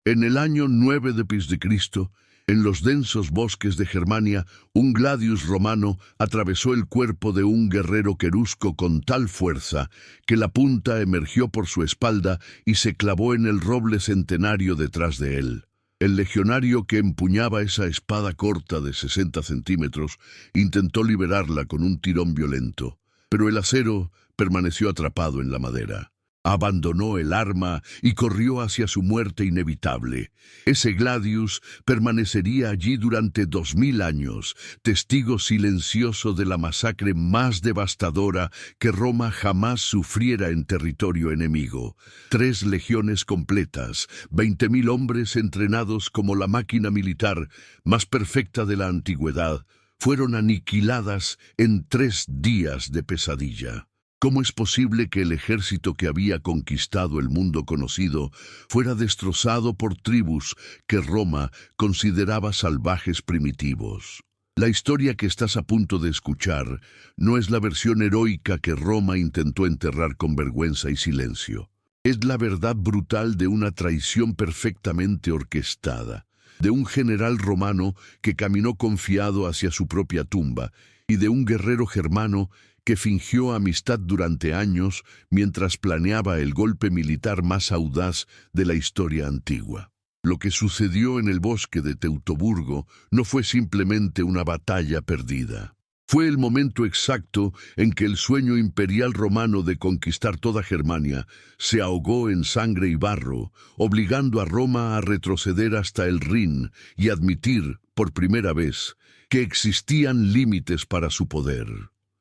En el año 9 de Cristo, en los densos bosques de Germania, un gladius romano atravesó el cuerpo de un guerrero querusco con tal fuerza que la punta emergió por su espalda y se clavó en el roble centenario detrás de él. El legionario que empuñaba esa espada corta de 60 centímetros intentó liberarla con un tirón violento, pero el acero permaneció atrapado en la madera. Abandonó el arma y corrió hacia su muerte inevitable. Ese gladius permanecería allí durante 2000 años, testigo silencioso de la masacre más devastadora que Roma jamás sufriera en territorio enemigo. 3 legiones completas, 20.000 hombres entrenados como la máquina militar más perfecta de la antigüedad, fueron aniquiladas en 3 días de pesadilla. ¿Cómo es posible que el ejército que había conquistado el mundo conocido fuera destrozado por tribus que Roma consideraba salvajes primitivos? La historia que estás a punto de escuchar no es la versión heroica que Roma intentó enterrar con vergüenza y silencio. Es la verdad brutal de una traición perfectamente orquestada, de un general romano que caminó confiado hacia su propia tumba y de un guerrero germano que fingió amistad durante años mientras planeaba el golpe militar más audaz de la historia antigua. Lo que sucedió en el bosque de Teutoburgo no fue simplemente una batalla perdida. Fue el momento exacto en que el sueño imperial romano de conquistar toda Germania se ahogó en sangre y barro, obligando a Roma a retroceder hasta el Rin y admitir, por primera vez, que existían límites para su poder.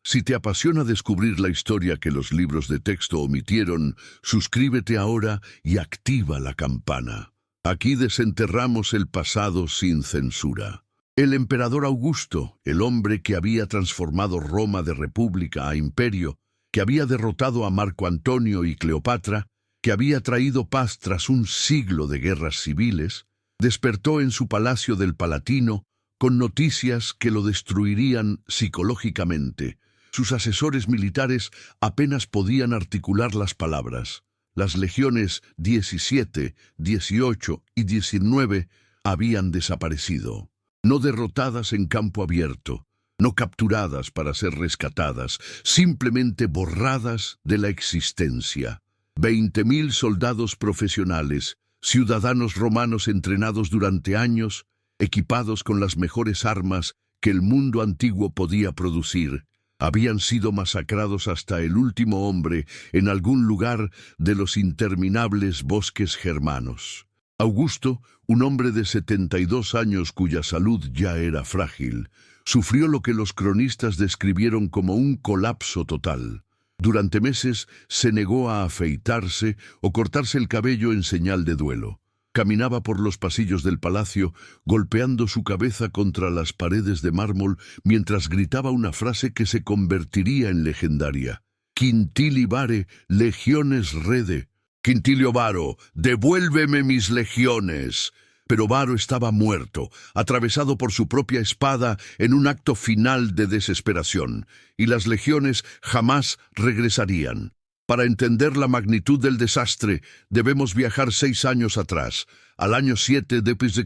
Si te apasiona descubrir la historia que los libros de texto omitieron, suscríbete ahora y activa la campana. Aquí desenterramos el pasado sin censura. El emperador Augusto, el hombre que había transformado Roma de república a imperio, que había derrotado a Marco Antonio y Cleopatra, que había traído paz tras un siglo de guerras civiles, despertó en su palacio del Palatino con noticias que lo destruirían psicológicamente. Sus asesores militares apenas podían articular las palabras. Las legiones 17, 18 y 19 habían desaparecido. No derrotadas en campo abierto, no capturadas para ser rescatadas, simplemente borradas de la existencia. 20.000 soldados profesionales, ciudadanos romanos entrenados durante años, equipados con las mejores armas que el mundo antiguo podía producir, habían sido masacrados hasta el último hombre en algún lugar de los interminables bosques germanos. Augusto, un hombre de 72 años cuya salud ya era frágil, sufrió lo que los cronistas describieron como un colapso total. Durante meses se negó a afeitarse o cortarse el cabello en señal de duelo. Caminaba por los pasillos del palacio, golpeando su cabeza contra las paredes de mármol, mientras gritaba una frase que se convertiría en legendaria. «Quintili vare, legiones rede». «Quintilio Varo, devuélveme mis legiones». Pero Varo estaba muerto, atravesado por su propia espada en un acto final de desesperación, y las legiones jamás regresarían. Para entender la magnitud del desastre, debemos viajar 6 años atrás, al año 7 d.C.,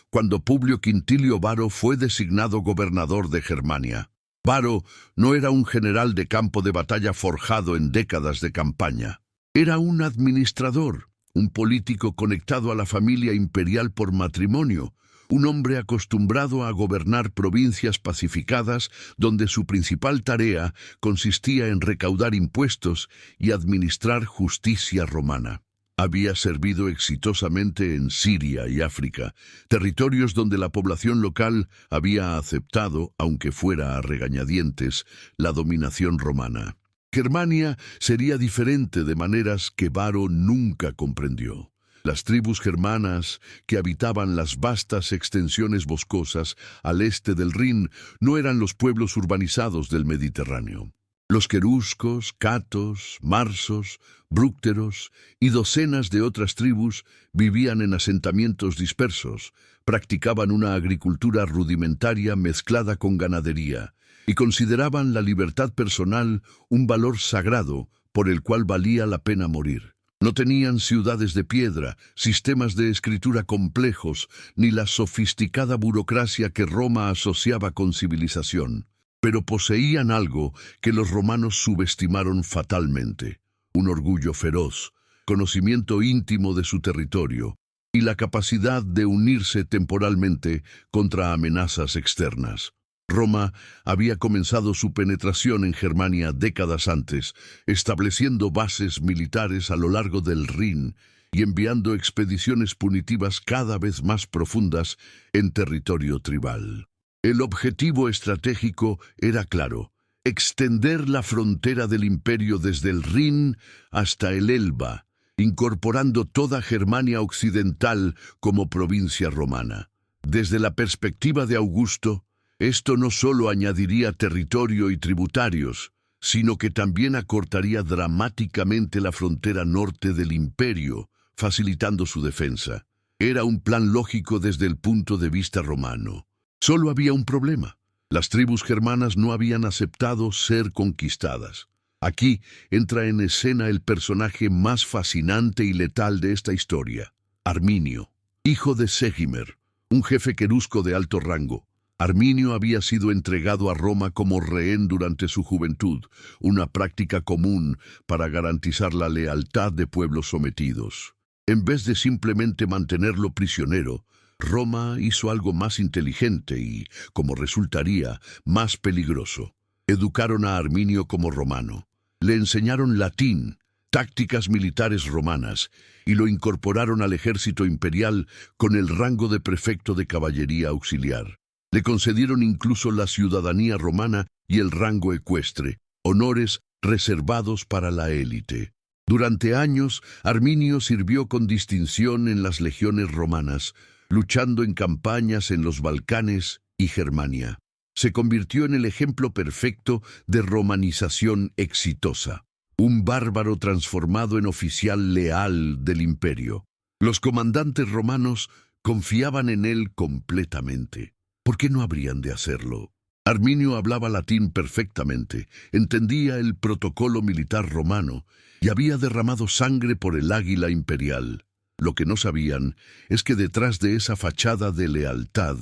cuando Publio Quintilio Varo fue designado gobernador de Germania. Varo no era un general de campo de batalla forjado en décadas de campaña. Era un administrador, un político conectado a la familia imperial por matrimonio, un hombre acostumbrado a gobernar provincias pacificadas donde su principal tarea consistía en recaudar impuestos y administrar justicia romana. Había servido exitosamente en Siria y África, territorios donde la población local había aceptado, aunque fuera a regañadientes, la dominación romana. Germania sería diferente de maneras que Varo nunca comprendió. Las tribus germanas que habitaban las vastas extensiones boscosas al este del Rin no eran los pueblos urbanizados del Mediterráneo. Los queruscos, catos, marsos, brúcteros y docenas de otras tribus vivían en asentamientos dispersos, practicaban una agricultura rudimentaria mezclada con ganadería y consideraban la libertad personal un valor sagrado por el cual valía la pena morir. No tenían ciudades de piedra, sistemas de escritura complejos, ni la sofisticada burocracia que Roma asociaba con civilización. Pero poseían algo que los romanos subestimaron fatalmente: un orgullo feroz, conocimiento íntimo de su territorio y la capacidad de unirse temporalmente contra amenazas externas. Roma había comenzado su penetración en Germania décadas antes, estableciendo bases militares a lo largo del Rin y enviando expediciones punitivas cada vez más profundas en territorio tribal. El objetivo estratégico era claro: extender la frontera del imperio desde el Rin hasta el Elba, incorporando toda Germania occidental como provincia romana. Desde la perspectiva de Augusto, esto no solo añadiría territorio y tributarios, sino que también acortaría dramáticamente la frontera norte del imperio, facilitando su defensa. Era un plan lógico desde el punto de vista romano. Solo había un problema: las tribus germanas no habían aceptado ser conquistadas. Aquí entra en escena el personaje más fascinante y letal de esta historia: Arminio, hijo de Segimer, un jefe querusco de alto rango. Arminio había sido entregado a Roma como rehén durante su juventud, una práctica común para garantizar la lealtad de pueblos sometidos. En vez de simplemente mantenerlo prisionero, Roma hizo algo más inteligente y, como resultaría, más peligroso. Educaron a Arminio como romano. Le enseñaron latín, tácticas militares romanas, y lo incorporaron al ejército imperial con el rango de prefecto de caballería auxiliar. Le concedieron incluso la ciudadanía romana y el rango ecuestre, honores reservados para la élite. Durante años, Arminio sirvió con distinción en las legiones romanas, luchando en campañas en los Balcanes y Germania. Se convirtió en el ejemplo perfecto de romanización exitosa, un bárbaro transformado en oficial leal del imperio. Los comandantes romanos confiaban en él completamente. ¿Por qué no habrían de hacerlo? Arminio hablaba latín perfectamente, entendía el protocolo militar romano y había derramado sangre por el águila imperial. Lo que no sabían es que detrás de esa fachada de lealtad,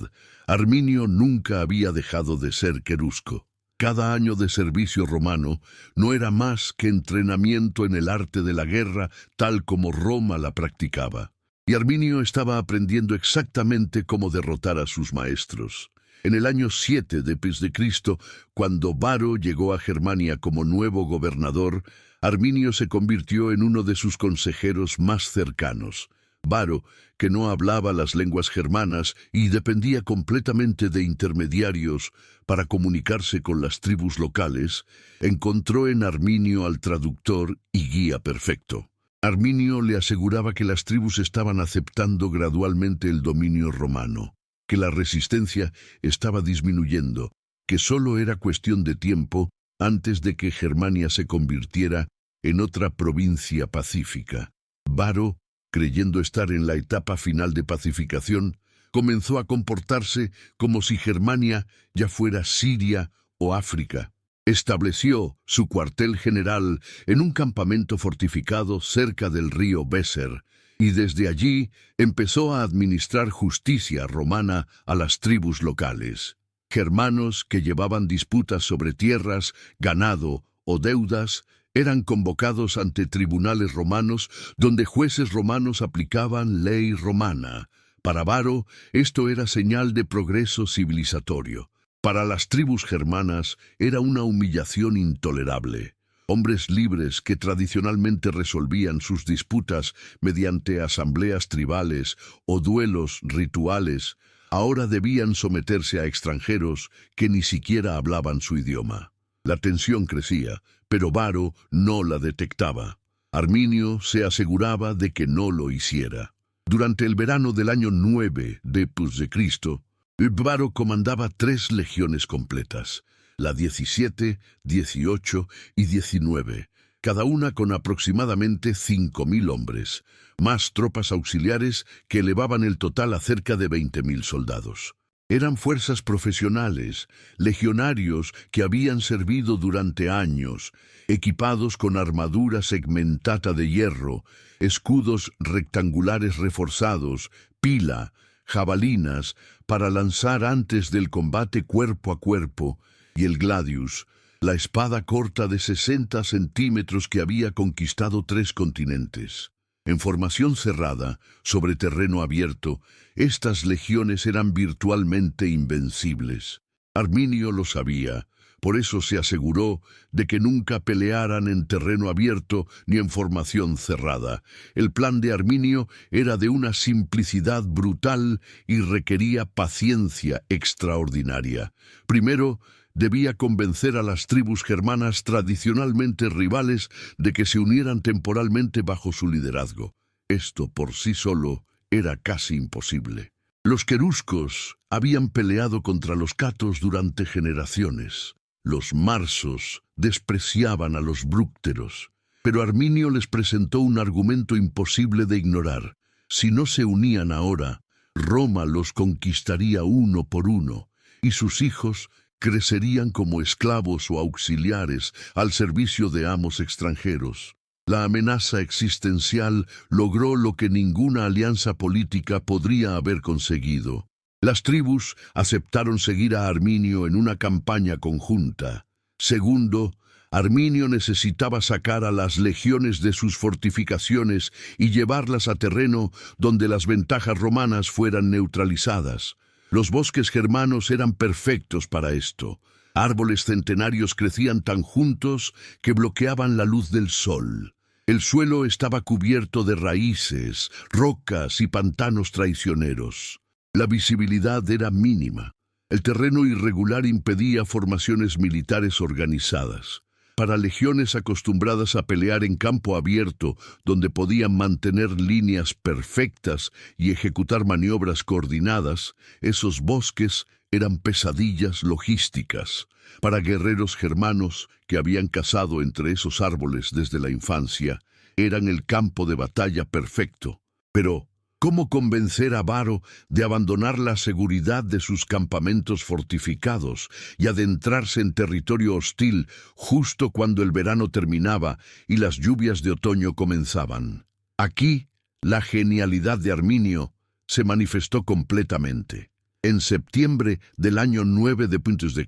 Arminio nunca había dejado de ser querusco. Cada año de servicio romano no era más que entrenamiento en el arte de la guerra tal como Roma la practicaba. Y Arminio estaba aprendiendo exactamente cómo derrotar a sus maestros. En el año 7 después de Cristo, cuando Varo llegó a Germania como nuevo gobernador, Arminio se convirtió en uno de sus consejeros más cercanos. Varo, que no hablaba las lenguas germanas y dependía completamente de intermediarios para comunicarse con las tribus locales, encontró en Arminio al traductor y guía perfecto. Arminio le aseguraba que las tribus estaban aceptando gradualmente el dominio romano, que la resistencia estaba disminuyendo, que solo era cuestión de tiempo antes de que Germania se convirtiera en otra provincia pacífica. Varo, creyendo estar en la etapa final de pacificación, comenzó a comportarse como si Germania ya fuera Siria o África. Estableció su cuartel general en un campamento fortificado cerca del río Weser, y desde allí empezó a administrar justicia romana a las tribus locales. Germanos que llevaban disputas sobre tierras, ganado o deudas eran convocados ante tribunales romanos donde jueces romanos aplicaban ley romana. Para Varo, esto era señal de progreso civilizatorio. Para las tribus germanas era una humillación intolerable. Hombres libres que tradicionalmente resolvían sus disputas mediante asambleas tribales o duelos rituales, ahora debían someterse a extranjeros que ni siquiera hablaban su idioma. La tensión crecía, pero Varo no la detectaba. Arminio se aseguraba de que no lo hiciera. Durante el verano del año 9 después de Cristo, Varo comandaba 3 legiones completas, la 17, 18 y 19, cada una con aproximadamente 5.000 hombres, más tropas auxiliares que elevaban el total a cerca de 20.000 soldados. Eran fuerzas profesionales, legionarios que habían servido durante años, equipados con armadura segmentada de hierro, escudos rectangulares reforzados, pila, jabalinas, para lanzar antes del combate cuerpo a cuerpo, y el gladius, la espada corta de 60 centímetros que había conquistado 3 continentes. En formación cerrada, sobre terreno abierto, estas legiones eran virtualmente invencibles. Arminio lo sabía, por eso se aseguró de que nunca pelearan en terreno abierto ni en formación cerrada. El plan de Arminio era de una simplicidad brutal y requería paciencia extraordinaria. Primero, debía convencer a las tribus germanas tradicionalmente rivales de que se unieran temporalmente bajo su liderazgo. Esto por sí solo era casi imposible. Los queruscos habían peleado contra los catos durante generaciones. Los marsos despreciaban a los brúcteros, pero Arminio les presentó un argumento imposible de ignorar. Si no se unían ahora, Roma los conquistaría uno por uno, y sus hijos crecerían como esclavos o auxiliares al servicio de amos extranjeros. La amenaza existencial logró lo que ninguna alianza política podría haber conseguido. Las tribus aceptaron seguir a Arminio en una campaña conjunta. Segundo, Arminio necesitaba sacar a las legiones de sus fortificaciones y llevarlas a terreno donde las ventajas romanas fueran neutralizadas. Los bosques germanos eran perfectos para esto. Árboles centenarios crecían tan juntos que bloqueaban la luz del sol. El suelo estaba cubierto de raíces, rocas y pantanos traicioneros. La visibilidad era mínima. El terreno irregular impedía formaciones militares organizadas. Para legiones acostumbradas a pelear en campo abierto, donde podían mantener líneas perfectas y ejecutar maniobras coordinadas, esos bosques eran pesadillas logísticas. Para guerreros germanos que habían cazado entre esos árboles desde la infancia, eran el campo de batalla perfecto. Pero ¿cómo convencer a Varo de abandonar la seguridad de sus campamentos fortificados y adentrarse en territorio hostil justo cuando el verano terminaba y las lluvias de otoño comenzaban? Aquí, la genialidad de Arminio se manifestó completamente. En septiembre del año 9 d.C.,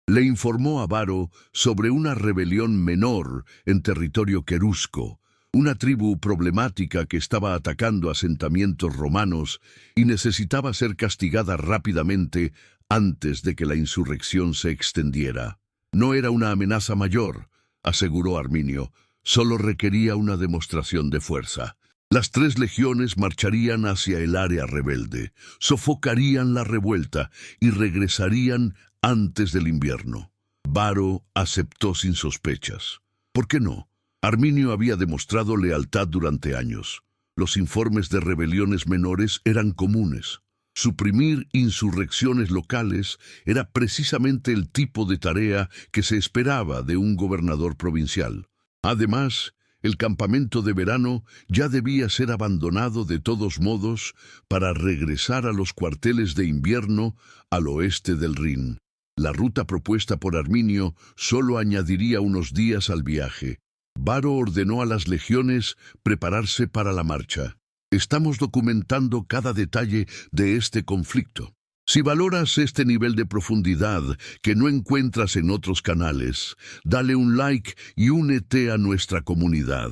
le informó a Varo sobre una rebelión menor en territorio querusco, una tribu problemática que estaba atacando asentamientos romanos y necesitaba ser castigada rápidamente antes de que la insurrección se extendiera. No era una amenaza mayor, aseguró Arminio, solo requería una demostración de fuerza. Las 3 legiones marcharían hacia el área rebelde, sofocarían la revuelta y regresarían antes del invierno. Varo aceptó sin sospechas. ¿Por qué no? Arminio había demostrado lealtad durante años. Los informes de rebeliones menores eran comunes. Suprimir insurrecciones locales era precisamente el tipo de tarea que se esperaba de un gobernador provincial. Además, el campamento de verano ya debía ser abandonado de todos modos para regresar a los cuarteles de invierno al oeste del Rin. La ruta propuesta por Arminio solo añadiría unos días al viaje. Varo ordenó a las legiones prepararse para la marcha. Estamos documentando cada detalle de este conflicto. Si valoras este nivel de profundidad que no encuentras en otros canales, dale un like y únete a nuestra comunidad.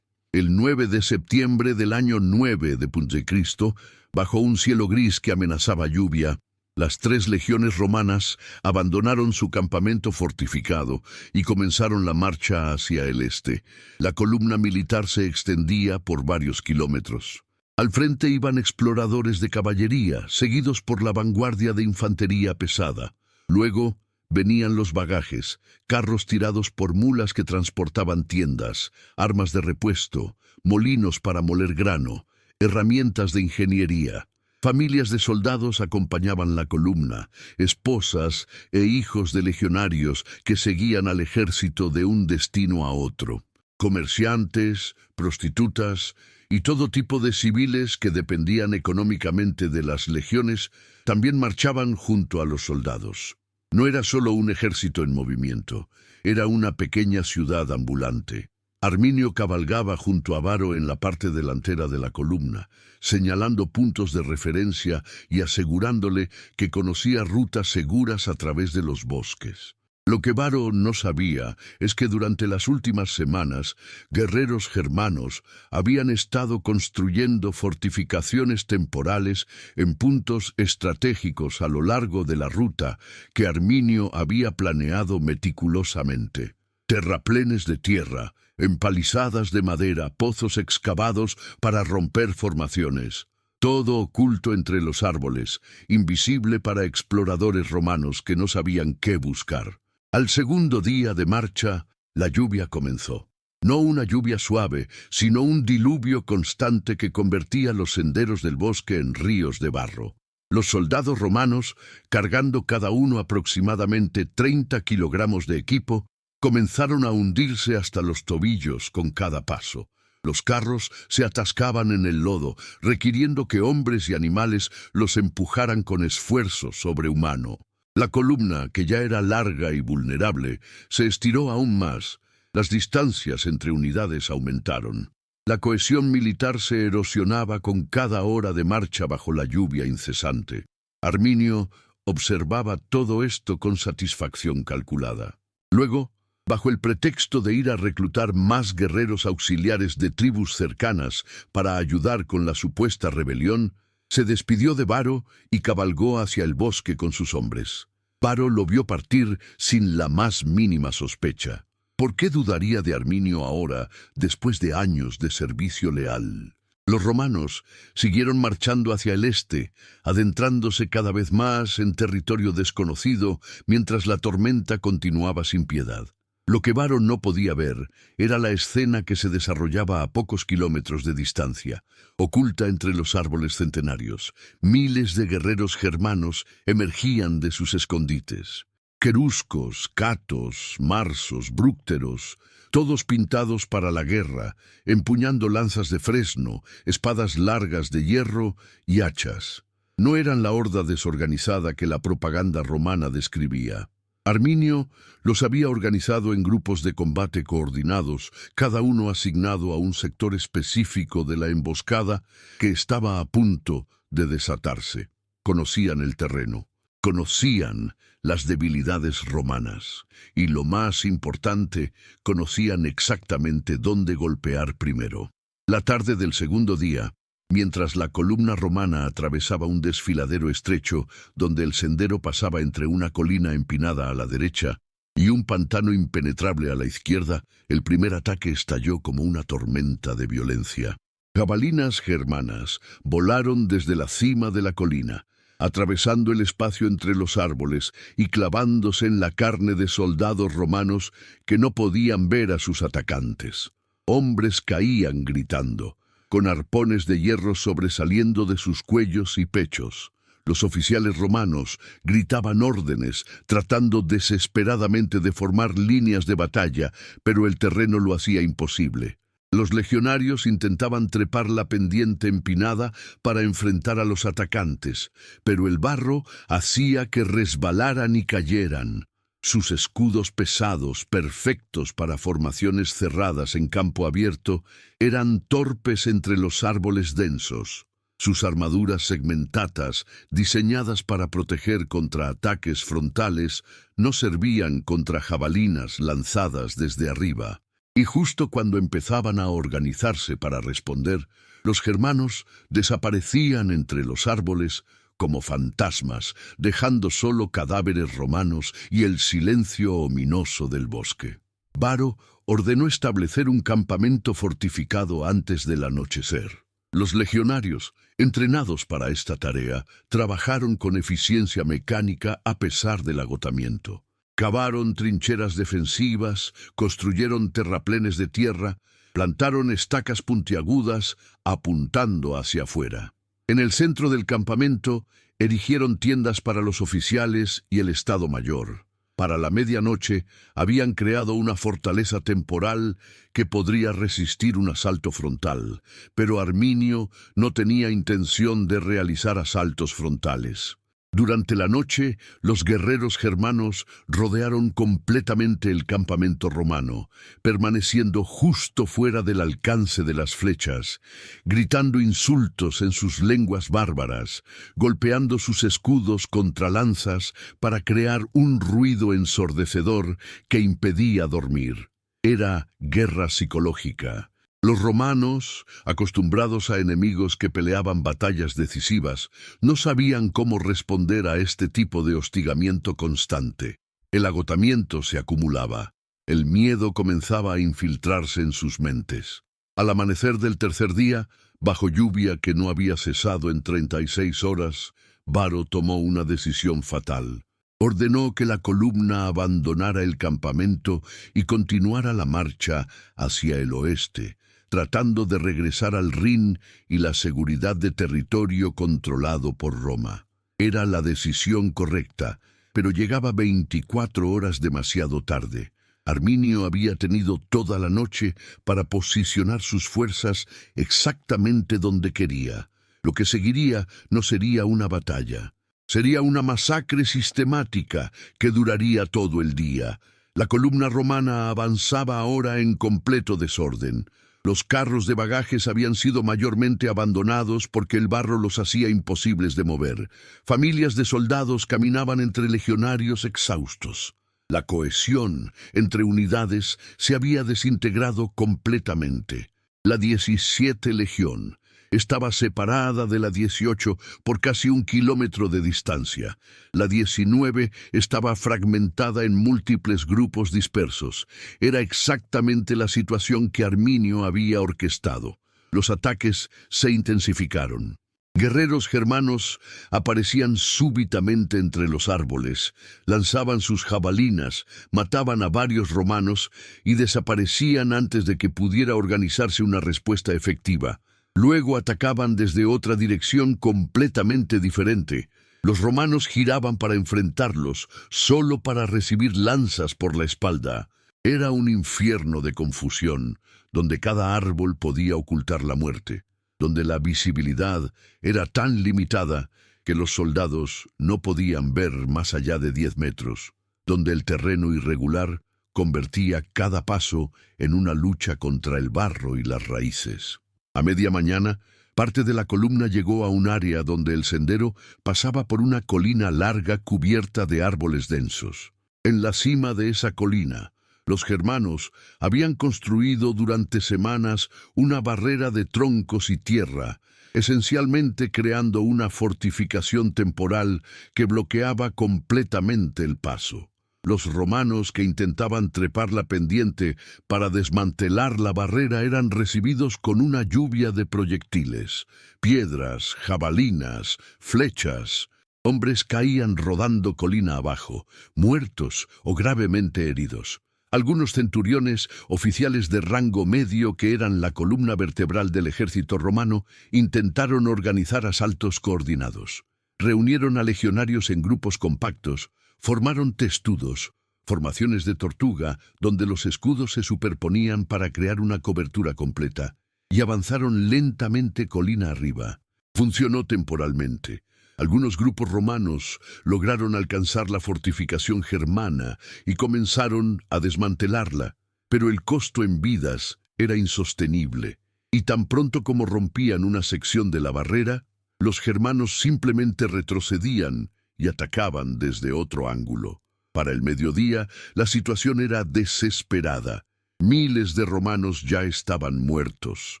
El 9 de septiembre del año 9 d.C., bajo un cielo gris que amenazaba lluvia, las 3 legiones romanas abandonaron su campamento fortificado y comenzaron la marcha hacia el este. La columna militar se extendía por varios kilómetros. Al frente iban exploradores de caballería, seguidos por la vanguardia de infantería pesada. Luego venían los bagajes, carros tirados por mulas que transportaban tiendas, armas de repuesto, molinos para moler grano, herramientas de ingeniería. Familias de soldados acompañaban la columna, esposas e hijos de legionarios que seguían al ejército de un destino a otro. Comerciantes, prostitutas y todo tipo de civiles que dependían económicamente de las legiones también marchaban junto a los soldados. No era solo un ejército en movimiento, era una pequeña ciudad ambulante. Arminio cabalgaba junto a Varo en la parte delantera de la columna, señalando puntos de referencia y asegurándole que conocía rutas seguras a través de los bosques. Lo que Varo no sabía es que durante las últimas semanas, guerreros germanos habían estado construyendo fortificaciones temporales en puntos estratégicos a lo largo de la ruta que Arminio había planeado meticulosamente. Terraplenes de tierra, empalizadas de madera, pozos excavados para romper formaciones. Todo oculto entre los árboles, invisible para exploradores romanos que no sabían qué buscar. Al segundo día de marcha, la lluvia comenzó. No una lluvia suave, sino un diluvio constante que convertía los senderos del bosque en ríos de barro. Los soldados romanos, cargando cada uno aproximadamente 30 kilogramos de equipo, comenzaron a hundirse hasta los tobillos con cada paso. Los carros se atascaban en el lodo, requiriendo que hombres y animales los empujaran con esfuerzo sobrehumano. La columna, que ya era larga y vulnerable, se estiró aún más. Las distancias entre unidades aumentaron. La cohesión militar se erosionaba con cada hora de marcha bajo la lluvia incesante. Arminio observaba todo esto con satisfacción calculada. Luego, bajo el pretexto de ir a reclutar más guerreros auxiliares de tribus cercanas para ayudar con la supuesta rebelión, se despidió de Varo y cabalgó hacia el bosque con sus hombres. Varo lo vio partir sin la más mínima sospecha. ¿Por qué dudaría de Arminio ahora, después de años de servicio leal? Los romanos siguieron marchando hacia el este, adentrándose cada vez más en territorio desconocido, mientras la tormenta continuaba sin piedad. Lo que Varo no podía ver era la escena que se desarrollaba a pocos kilómetros de distancia, oculta entre los árboles centenarios. Miles de guerreros germanos emergían de sus escondites. Queruscos, catos, marsos, brúcteros, todos pintados para la guerra, empuñando lanzas de fresno, espadas largas de hierro y hachas. No eran la horda desorganizada que la propaganda romana describía. Arminio los había organizado en grupos de combate coordinados, cada uno asignado a un sector específico de la emboscada que estaba a punto de desatarse. Conocían el terreno, conocían las debilidades romanas y, lo más importante, conocían exactamente dónde golpear primero. La tarde del segundo día, mientras la columna romana atravesaba un desfiladero estrecho donde el sendero pasaba entre una colina empinada a la derecha y un pantano impenetrable a la izquierda, el primer ataque estalló como una tormenta de violencia. Jabalinas germanas volaron desde la cima de la colina, atravesando el espacio entre los árboles y clavándose en la carne de soldados romanos que no podían ver a sus atacantes. Hombres caían gritando, con arpones de hierro sobresaliendo de sus cuellos y pechos. Los oficiales romanos gritaban órdenes, tratando desesperadamente de formar líneas de batalla, pero el terreno lo hacía imposible. Los legionarios intentaban trepar la pendiente empinada para enfrentar a los atacantes, pero el barro hacía que resbalaran y cayeran. Sus escudos pesados, perfectos para formaciones cerradas en campo abierto, eran torpes entre los árboles densos. Sus armaduras segmentadas, diseñadas para proteger contra ataques frontales, no servían contra jabalinas lanzadas desde arriba. Y justo cuando empezaban a organizarse para responder, los germanos desaparecían entre los árboles como fantasmas, dejando solo cadáveres romanos y el silencio ominoso del bosque. Varo ordenó establecer un campamento fortificado antes del anochecer. Los legionarios, entrenados para esta tarea, trabajaron con eficiencia mecánica a pesar del agotamiento. Cavaron trincheras defensivas, construyeron terraplenes de tierra, plantaron estacas puntiagudas apuntando hacia afuera. En el centro del campamento erigieron tiendas para los oficiales y el Estado Mayor. Para la medianoche habían creado una fortaleza temporal que podría resistir un asalto frontal, pero Arminio no tenía intención de realizar asaltos frontales. Durante la noche, los guerreros germanos rodearon completamente el campamento romano, permaneciendo justo fuera del alcance de las flechas, gritando insultos en sus lenguas bárbaras, golpeando sus escudos contra lanzas para crear un ruido ensordecedor que impedía dormir. Era guerra psicológica. Los romanos, acostumbrados a enemigos que peleaban batallas decisivas, no sabían cómo responder a este tipo de hostigamiento constante. El agotamiento se acumulaba. El miedo comenzaba a infiltrarse en sus mentes. Al amanecer del tercer día, bajo lluvia que no había cesado en 36 horas, Varo tomó una decisión fatal. Ordenó que la columna abandonara el campamento y continuara la marcha hacia el oeste, tratando de regresar al Rin y la seguridad de territorio controlado por Roma. Era la decisión correcta, pero llegaba 24 horas demasiado tarde. Arminio había tenido toda la noche para posicionar sus fuerzas exactamente donde quería. Lo que seguiría no sería una batalla. Sería una masacre sistemática que duraría todo el día. La columna romana avanzaba ahora en completo desorden. Los carros de bagajes habían sido mayormente abandonados porque el barro los hacía imposibles de mover. Familias de soldados caminaban entre legionarios exhaustos. La cohesión entre unidades se había desintegrado completamente. La 17 Legión estaba separada de la 18 por casi 1 kilómetro de distancia. La 19 estaba fragmentada en múltiples grupos dispersos. Era exactamente la situación que Arminio había orquestado. Los ataques se intensificaron. Guerreros germanos aparecían súbitamente entre los árboles, lanzaban sus jabalinas, mataban a varios romanos y desaparecían antes de que pudiera organizarse una respuesta efectiva. Luego atacaban desde otra dirección completamente diferente. Los romanos giraban para enfrentarlos, solo para recibir lanzas por la espalda. Era un infierno de confusión, donde cada árbol podía ocultar la muerte, donde la visibilidad era tan limitada que los soldados no podían ver más allá de 10 metros, donde el terreno irregular convertía cada paso en una lucha contra el barro y las raíces. A media mañana, parte de la columna llegó a un área donde el sendero pasaba por una colina larga cubierta de árboles densos. En la cima de esa colina, los germanos habían construido durante semanas una barrera de troncos y tierra, esencialmente creando una fortificación temporal que bloqueaba completamente el paso. Los romanos que intentaban trepar la pendiente para desmantelar la barrera eran recibidos con una lluvia de proyectiles, piedras, jabalinas, flechas. Hombres caían rodando colina abajo, muertos o gravemente heridos. Algunos centuriones, oficiales de rango medio que eran la columna vertebral del ejército romano, intentaron organizar asaltos coordinados. Reunieron a legionarios en grupos compactos, formaron testudos, formaciones de tortuga, donde los escudos se superponían para crear una cobertura completa, y avanzaron lentamente colina arriba. Funcionó temporalmente. Algunos grupos romanos lograron alcanzar la fortificación germana y comenzaron a desmantelarla, pero el costo en vidas era insostenible, y tan pronto como rompían una sección de la barrera, los germanos simplemente retrocedían y atacaban desde otro ángulo. Para el mediodía, la situación era desesperada. Miles de romanos ya estaban muertos.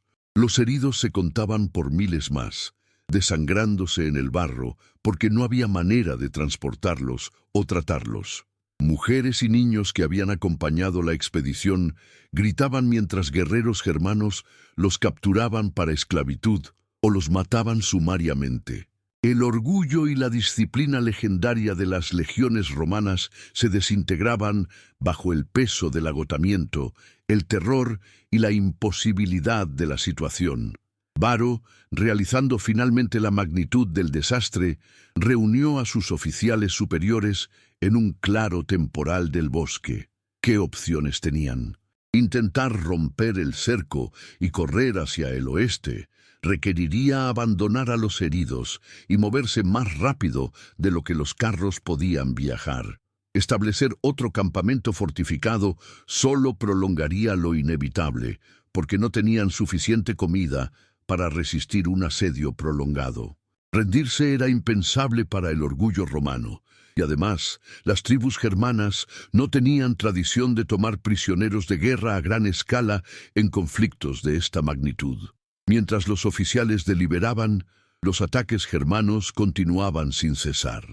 Los heridos se contaban por miles más, desangrándose en el barro porque no había manera de transportarlos o tratarlos. Mujeres y niños que habían acompañado la expedición gritaban mientras guerreros germanos los capturaban para esclavitud o los mataban sumariamente. El orgullo y la disciplina legendaria de las legiones romanas se desintegraban bajo el peso del agotamiento, el terror y la imposibilidad de la situación. Varo, realizando finalmente la magnitud del desastre, reunió a sus oficiales superiores en un claro temporal del bosque. ¿Qué opciones tenían? Intentar romper el cerco y correr hacia el oeste requeriría abandonar a los heridos y moverse más rápido de lo que los carros podían viajar. Establecer otro campamento fortificado solo prolongaría lo inevitable, porque no tenían suficiente comida para resistir un asedio prolongado. Rendirse era impensable para el orgullo romano, y además, las tribus germanas no tenían tradición de tomar prisioneros de guerra a gran escala en conflictos de esta magnitud. Mientras los oficiales deliberaban, los ataques germanos continuaban sin cesar.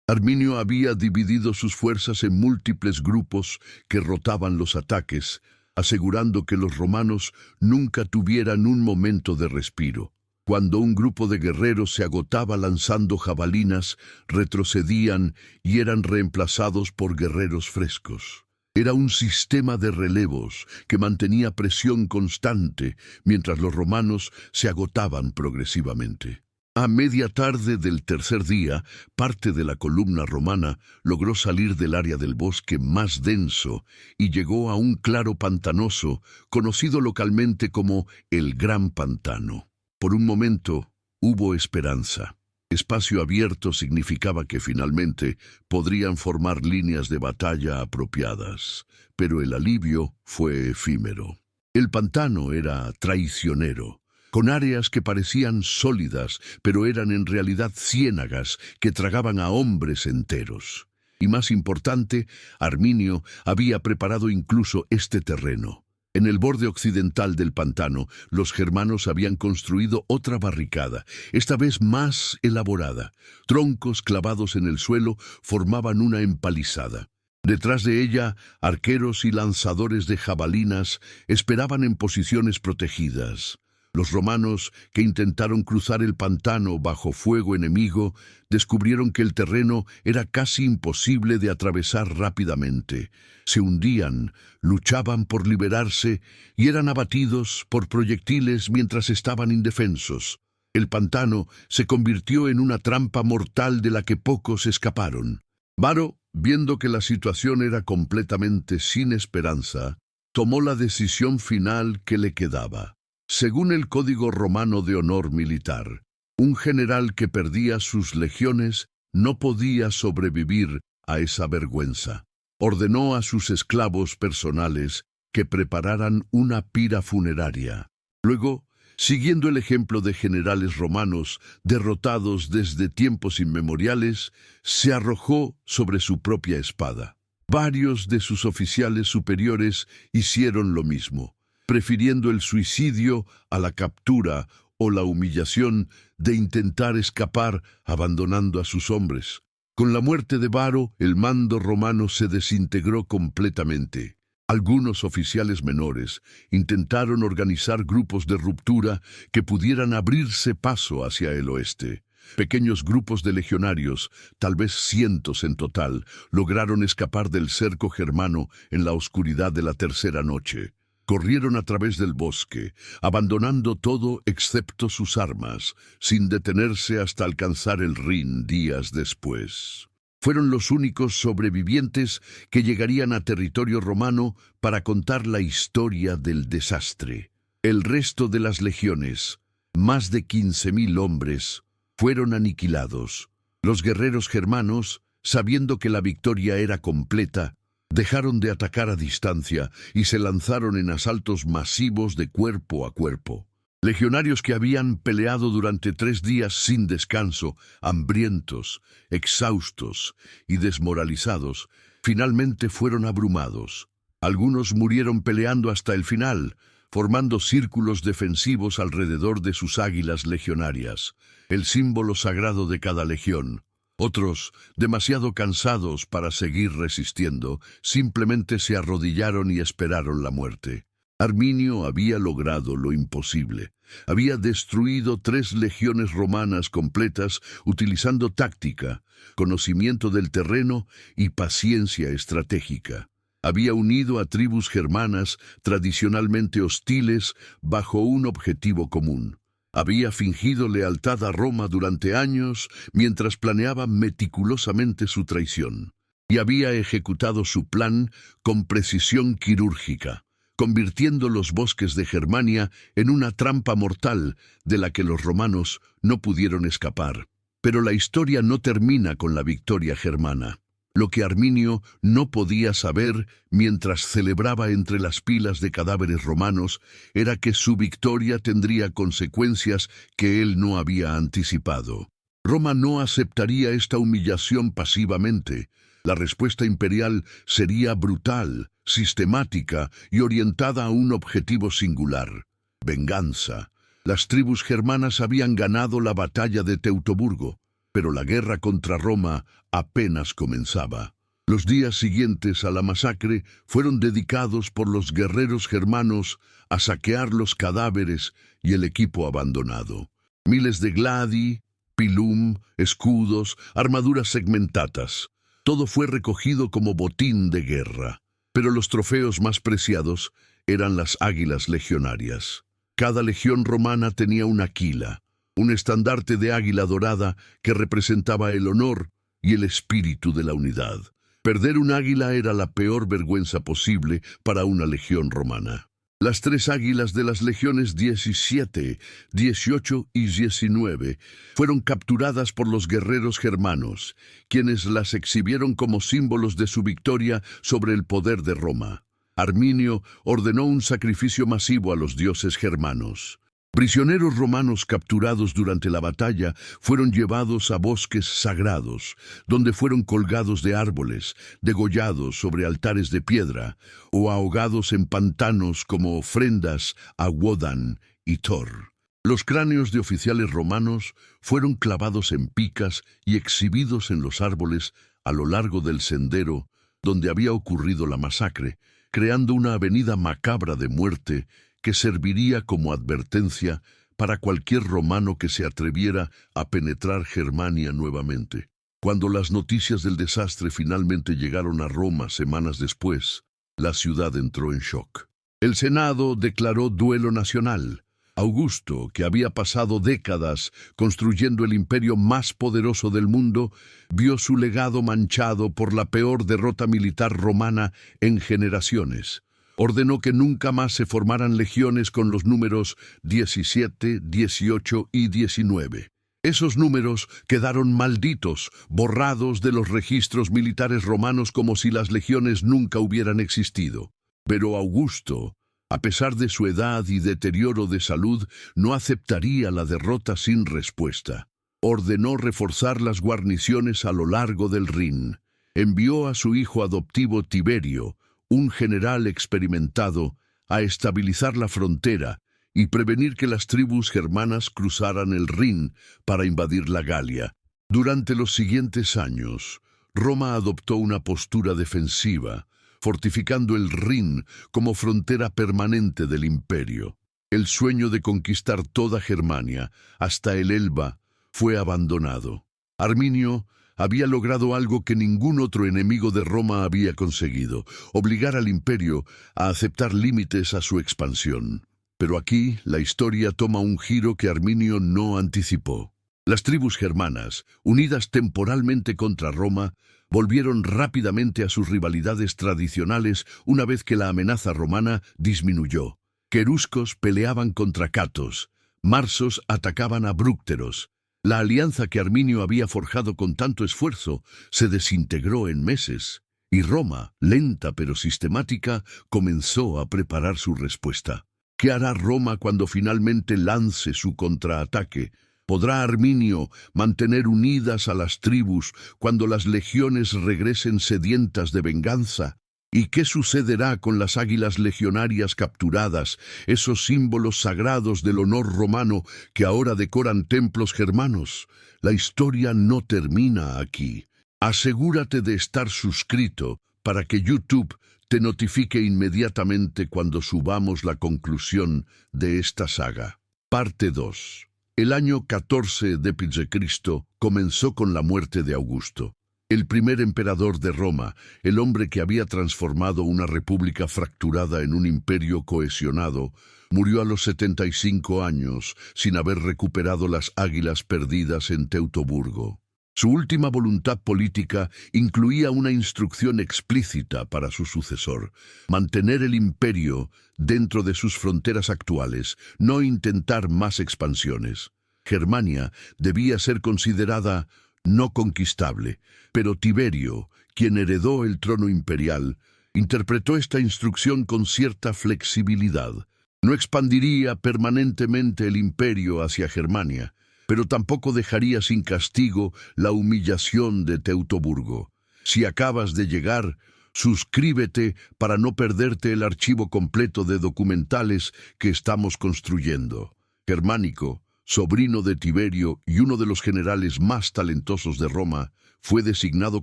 Arminio había dividido sus fuerzas en múltiples grupos que rotaban los ataques, asegurando que los romanos nunca tuvieran un momento de respiro. Cuando un grupo de guerreros se agotaba lanzando jabalinas, retrocedían y eran reemplazados por guerreros frescos. Era un sistema de relevos que mantenía presión constante mientras los romanos se agotaban progresivamente. A media tarde del tercer día, parte de la columna romana logró salir del área del bosque más denso y llegó a un claro pantanoso, conocido localmente como el Gran Pantano. Por un momento, hubo esperanza. Espacio abierto significaba que finalmente podrían formar líneas de batalla apropiadas, pero el alivio fue efímero. El pantano era traicionero, con áreas que parecían sólidas, pero eran en realidad ciénagas que tragaban a hombres enteros. Y más importante, Arminio había preparado incluso este terreno. En el borde occidental del pantano, los germanos habían construido otra barricada, esta vez más elaborada. Troncos clavados en el suelo formaban una empalizada. Detrás de ella, arqueros y lanzadores de jabalinas esperaban en posiciones protegidas. Los romanos, que intentaron cruzar el pantano bajo fuego enemigo, descubrieron que el terreno era casi imposible de atravesar rápidamente. Se hundían, luchaban por liberarse y eran abatidos por proyectiles mientras estaban indefensos. El pantano se convirtió en una trampa mortal de la que pocos escaparon. Varo, viendo que la situación era completamente sin esperanza, tomó la decisión final que le quedaba. Según el Código Romano de Honor Militar, un general que perdía sus legiones no podía sobrevivir a esa vergüenza. Ordenó a sus esclavos personales que prepararan una pira funeraria. Luego, siguiendo el ejemplo de generales romanos derrotados desde tiempos inmemoriales, se arrojó sobre su propia espada. Varios de sus oficiales superiores hicieron lo mismo, prefiriendo el suicidio a la captura o la humillación de intentar escapar abandonando a sus hombres. Con la muerte de Varo, el mando romano se desintegró completamente. Algunos oficiales menores intentaron organizar grupos de ruptura que pudieran abrirse paso hacia el oeste. Pequeños grupos de legionarios, tal vez cientos en total, lograron escapar del cerco germano en la oscuridad de la tercera noche. Corrieron a través del bosque, abandonando todo excepto sus armas, sin detenerse hasta alcanzar el Rin días después. Fueron los únicos sobrevivientes que llegarían a territorio romano para contar la historia del desastre. El resto de las legiones, más de 15.000 hombres, fueron aniquilados. Los guerreros germanos, sabiendo que la victoria era completa, dejaron de atacar a distancia y se lanzaron en asaltos masivos de cuerpo a cuerpo. Legionarios que habían peleado durante 3 días sin descanso, hambrientos, exhaustos y desmoralizados, finalmente fueron abrumados. Algunos murieron peleando hasta el final, formando círculos defensivos alrededor de sus águilas legionarias, el símbolo sagrado de cada legión. Otros, demasiado cansados para seguir resistiendo, simplemente se arrodillaron y esperaron la muerte. Arminio había logrado lo imposible. Había destruido 3 legiones romanas completas utilizando táctica, conocimiento del terreno y paciencia estratégica. Había unido a tribus germanas tradicionalmente hostiles bajo un objetivo común. Había fingido lealtad a Roma durante años mientras planeaba meticulosamente su traición. y había ejecutado su plan con precisión quirúrgica, convirtiendo los bosques de Germania en una trampa mortal de la que los romanos no pudieron escapar. Pero la historia no termina con la victoria germana. Lo que Arminio no podía saber mientras celebraba entre las pilas de cadáveres romanos era que su victoria tendría consecuencias que él no había anticipado. Roma no aceptaría esta humillación pasivamente. La respuesta imperial sería brutal, sistemática y orientada a un objetivo singular: venganza. Las tribus germanas habían ganado la batalla de Teutoburgo, pero la guerra contra Roma apenas comenzaba. Los días siguientes a la masacre fueron dedicados por los guerreros germanos a saquear los cadáveres y el equipo abandonado. Miles de gladi, pilum, escudos, armaduras segmentatas. Todo fue recogido como botín de guerra. Pero los trofeos más preciados eran las águilas legionarias. Cada legión romana tenía una aquila, un estandarte de águila dorada que representaba el honor y el espíritu de la unidad. Perder un águila era la peor vergüenza posible para una legión romana. Las tres águilas de las legiones 17, 18 y 19 fueron capturadas por los guerreros germanos, quienes las exhibieron como símbolos de su victoria sobre el poder de Roma. Arminio ordenó un sacrificio masivo a los dioses germanos. Prisioneros romanos capturados durante la batalla fueron llevados a bosques sagrados, donde fueron colgados de árboles, degollados sobre altares de piedra o ahogados en pantanos como ofrendas a Wodan y Thor. Los cráneos de oficiales romanos fueron clavados en picas y exhibidos en los árboles a lo largo del sendero donde había ocurrido la masacre, creando una avenida macabra de muerte que serviría como advertencia para cualquier romano que se atreviera a penetrar Germania nuevamente. Cuando las noticias del desastre finalmente llegaron a Roma semanas después, la ciudad entró en shock. El Senado declaró duelo nacional. Augusto, que había pasado décadas construyendo el imperio más poderoso del mundo, vio su legado manchado por la peor derrota militar romana en generaciones. Ordenó que nunca más se formaran legiones con los números 17, 18 y 19. Esos números quedaron malditos, borrados de los registros militares romanos como si las legiones nunca hubieran existido. Pero Augusto, a pesar de su edad y deterioro de salud, no aceptaría la derrota sin respuesta. Ordenó reforzar las guarniciones a lo largo del Rin. Envió a su hijo adoptivo Tiberio, un general experimentado, a estabilizar la frontera y prevenir que las tribus germanas cruzaran el Rin para invadir la Galia. Durante los siguientes años, Roma adoptó una postura defensiva, fortificando el Rin como frontera permanente del imperio. El sueño de conquistar toda Germania, hasta el Elba, fue abandonado. Arminio había logrado algo que ningún otro enemigo de Roma había conseguido: obligar al imperio a aceptar límites a su expansión. Pero aquí la historia toma un giro que Arminio no anticipó. Las tribus germanas, unidas temporalmente contra Roma, volvieron rápidamente a sus rivalidades tradicionales una vez que la amenaza romana disminuyó. Queruscos peleaban contra catos, marsos atacaban a brúcteros. La alianza que Arminio había forjado con tanto esfuerzo se desintegró en meses, y Roma, lenta pero sistemática, comenzó a preparar su respuesta. ¿Qué hará Roma cuando finalmente lance su contraataque? ¿Podrá Arminio mantener unidas a las tribus cuando las legiones regresen sedientas de venganza? ¿Y qué sucederá con las águilas legionarias capturadas, esos símbolos sagrados del honor romano que ahora decoran templos germanos? La historia no termina aquí. Asegúrate de estar suscrito para que YouTube te notifique inmediatamente cuando subamos la conclusión de esta saga. Parte 2. El año 14 de Cristo comenzó con la muerte de Augusto, el primer emperador de Roma, el hombre que había transformado una república fracturada en un imperio cohesionado. Murió a los 75 años sin haber recuperado las águilas perdidas en Teutoburgo. Su última voluntad política incluía una instrucción explícita para su sucesor: mantener el imperio dentro de sus fronteras actuales, no intentar más expansiones. Germania debía ser considerada no conquistable, pero Tiberio, quien heredó el trono imperial, interpretó esta instrucción con cierta flexibilidad. No expandiría permanentemente el imperio hacia Germania, pero tampoco dejaría sin castigo la humillación de Teutoburgo. Si acabas de llegar, suscríbete para no perderte el archivo completo de documentales que estamos construyendo. Germánico, sobrino de Tiberio y uno de los generales más talentosos de Roma, fue designado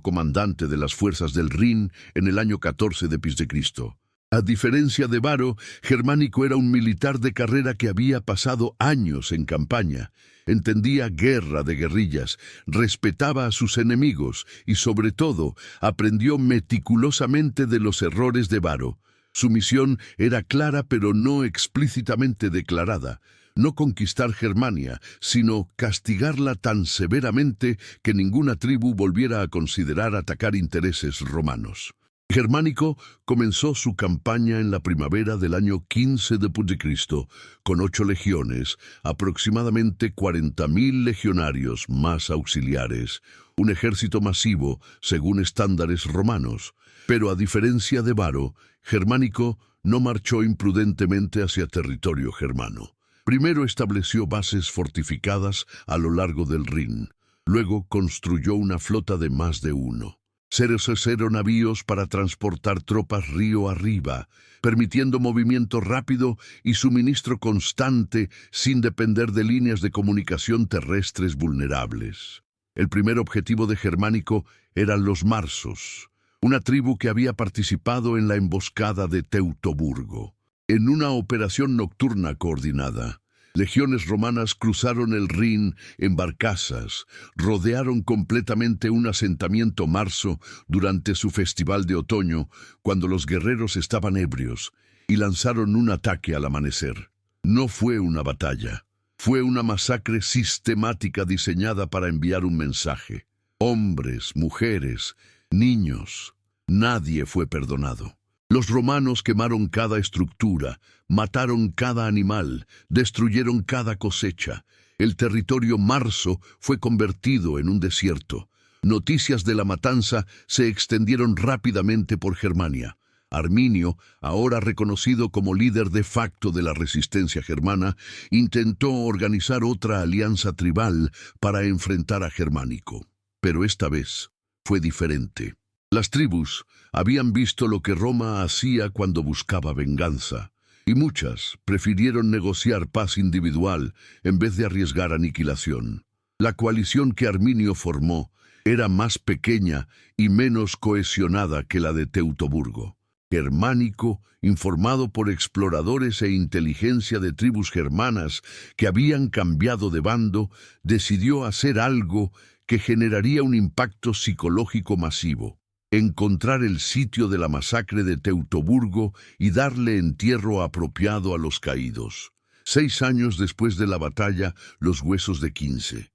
comandante de las fuerzas del Rin en el año 14 de Cristo. A diferencia de Varo, Germánico era un militar de carrera que había pasado años en campaña. Entendía guerra de guerrillas, respetaba a sus enemigos y, sobre todo, aprendió meticulosamente de los errores de Varo. Su misión era clara pero no explícitamente declarada: no conquistar Germania, sino castigarla tan severamente que ninguna tribu volviera a considerar atacar intereses romanos. Germánico comenzó su campaña en la primavera del año 15 de Cristo, con 8 legiones, aproximadamente 40.000 legionarios más auxiliares, un ejército masivo según estándares romanos. Pero a diferencia de Varo, Germánico no marchó imprudentemente hacia territorio germano. Primero estableció bases fortificadas a lo largo del Rin. Luego construyó una flota de más de 1. 0 navíos para transportar tropas río arriba, permitiendo movimiento rápido y suministro constante sin depender de líneas de comunicación terrestres vulnerables. El primer objetivo de Germánico eran los marsos, una tribu que había participado en la emboscada de Teutoburgo. En una operación nocturna coordinada, legiones romanas cruzaron el Rin en barcazas, rodearon completamente un asentamiento marso durante su festival de otoño, cuando los guerreros estaban ebrios, y lanzaron un ataque al amanecer. No fue una batalla, fue una masacre sistemática diseñada para enviar un mensaje. Hombres, mujeres, niños, nadie fue perdonado. Los romanos quemaron cada estructura, mataron cada animal, destruyeron cada cosecha. El territorio marso fue convertido en un desierto. Noticias de la matanza se extendieron rápidamente por Germania. Arminio, ahora reconocido como líder de facto de la resistencia germana, intentó organizar otra alianza tribal para enfrentar a Germánico. Pero esta vez fue diferente. Las tribus habían visto lo que Roma hacía cuando buscaba venganza, y muchas prefirieron negociar paz individual en vez de arriesgar aniquilación. La coalición que Arminio formó era más pequeña y menos cohesionada que la de Teutoburgo. Germánico, informado por exploradores e inteligencia de tribus germanas que habían cambiado de bando, decidió hacer algo que generaría un impacto psicológico masivo: encontrar el sitio de la masacre de Teutoburgo y darle entierro apropiado a los caídos. 6 años después de la batalla, los huesos de 15